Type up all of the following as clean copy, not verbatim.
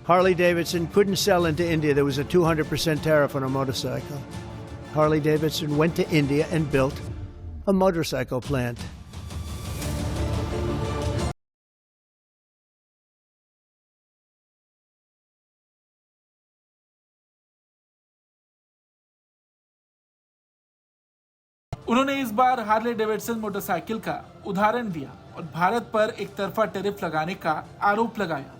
Harley Davidson couldn't sell into India. There was a 200% tariff on a motorcycle. Harley Davidson went to India and built a motorcycle plant. उन्होंने इस बार Harley Davidson motorcycle का उदाहरण दिया और भारत पर एक तरफा टैरिफ लगाने का आरोप लगाया।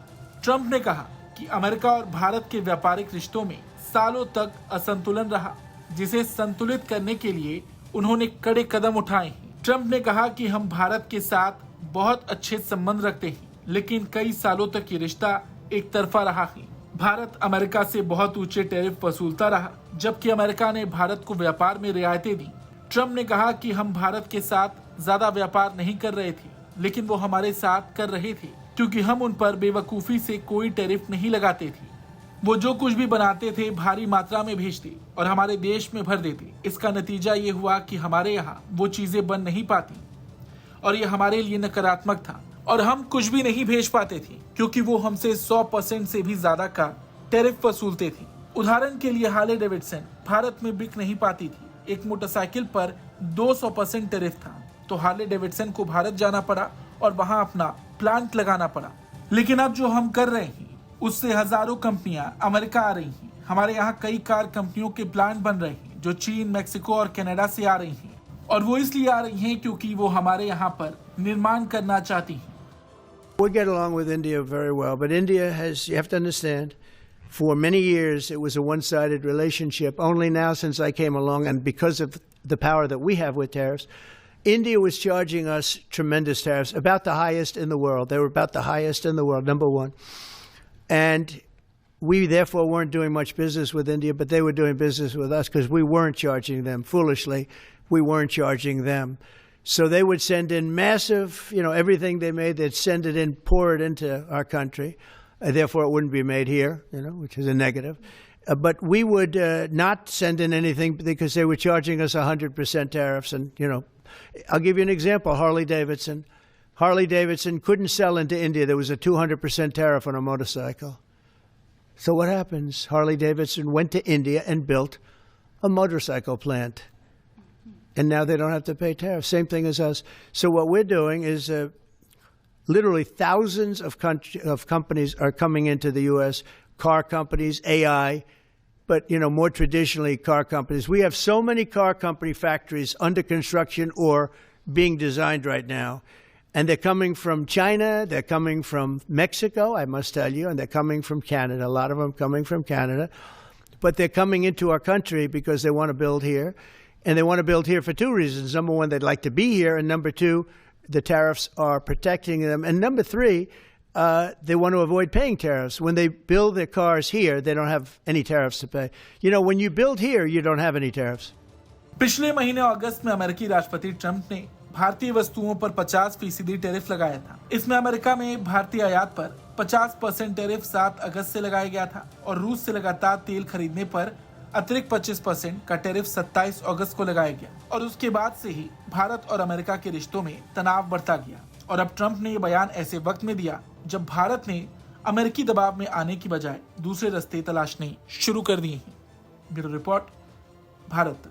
ट्रंप ने कहा कि अमेरिका और भारत के व्यापारिक रिश्तों में सालों तक असंतुलन रहा, जिसे संतुलित करने के लिए उन्होंने कड़े कदम उठाए हैं। ट्रंप ने कहा कि हम भारत के साथ बहुत अच्छे संबंध रखते हैं, लेकिन कई सालों तक ये रिश्ता एक तरफा रहा है। भारत अमेरिका से बहुत ऊंचे टैरिफ वसूलता रहा, जबकि अमेरिका ने भारत को व्यापार में रियायतें दी। ट्रंप ने कहा कि हम भारत के साथ ज्यादा व्यापार नहीं कर रहे थे, लेकिन वो हमारे साथ कर रहे थे क्योंकि हम उन पर बेवकूफी से कोई टैरिफ नहीं लगाते थे। वो जो कुछ भी बनाते थे भारी मात्रा में भेजते और हमारे देश में भर देते। इसका नतीजा ये हुआ कि हमारे यहाँ वो चीजें बन नहीं पाती और ये हमारे लिए नकारात्मक था और हम कुछ भी नहीं भेज पाते थे क्योंकि वो हमसे 100% से भी ज्यादा का टैरिफ वसूलते थे। उदाहरण के लिए हार्ले डेविडसन भारत में बिक नहीं पाती थी। एक मोटरसाइकिल पर 200% टैरिफ था, तो हार्ले डेविडसन को भारत जाना पड़ा और वहां अपना प्लांट लगाना पड़ा। लेकिन अब जो हम कर रहे हैं उससे हजारों कंपनियां अमेरिका आ रही हैं। हमारे यहाँ कई कार कंपनियों के प्लांट बन रहे हैं जो चीन, मैक्सिको और कनाडा से आ रही हैं, और वो इसलिए आ रही हैं क्योंकि वो हमारे यहाँ पर निर्माण करना चाहती हैं। We get along with India very well, but India has, you have to understand, for many years it was a one-sided relationship. Only now since I came along, and because of the power that we have with tariffs, India was charging us tremendous tariffs, about the highest in the world. They were about the highest in the world, number one. And we therefore weren't doing much business with India, but they were doing business with us because we weren't charging them. Foolishly, we weren't charging them. So they would send in massive, everything they made, they'd send it in, pour it into our country. Therefore, it wouldn't be made here, which is a negative. But we would not send in anything because they were charging us 100% tariffs. And, I'll give you an example. Harley Davidson. Harley Davidson couldn't sell into India. There was a 200% tariff on a motorcycle. So what happens? Harley Davidson went to India and built a motorcycle plant. And now they don't have to pay tariffs. Same thing as us. So what we're doing is literally thousands of companies are coming into the U.S., car companies, AI, but, more traditionally car companies. We have so many car company factories under construction or being designed right now. And they're coming from China, they're coming from Mexico, I must tell you, and they're coming from Canada. A lot of them coming from Canada. But they're coming into our country because they want to build here. And they want to build here for two reasons. Number one, they'd like to be here. And number two, the tariffs are protecting them. And number three, they want to avoid paying tariffs. When they build their cars here, they don't have any tariffs to pay. When you build here, you don't have any tariffs. पिछले महीने अगस्त में अमेरिकी राष्ट्रपति Trump ने भारतीय वस्तुओं पर 50% tariff लगाया था। इसमें अमेरिका में भारतीय आयात पर 50% टैरिफ 7 अगस्त से लगाया गया था और रूस से लगातार तेल खरीदने पर अतिरिक्त 25% का टैरिफ 27 अगस्त को लगाया गया। और उसके बाद से ही भारत और अमेरिका के रिश्तों में तनाव बढ़ता गया। और अब ट्रंप ने ये बयान ऐसे वक्त में दिया जब भारत ने अमेरिकी दबाव में आने की बजाय दूसरे रास्ते तलाशने शुरू कर दिए हैं। Bureau report, Bharat.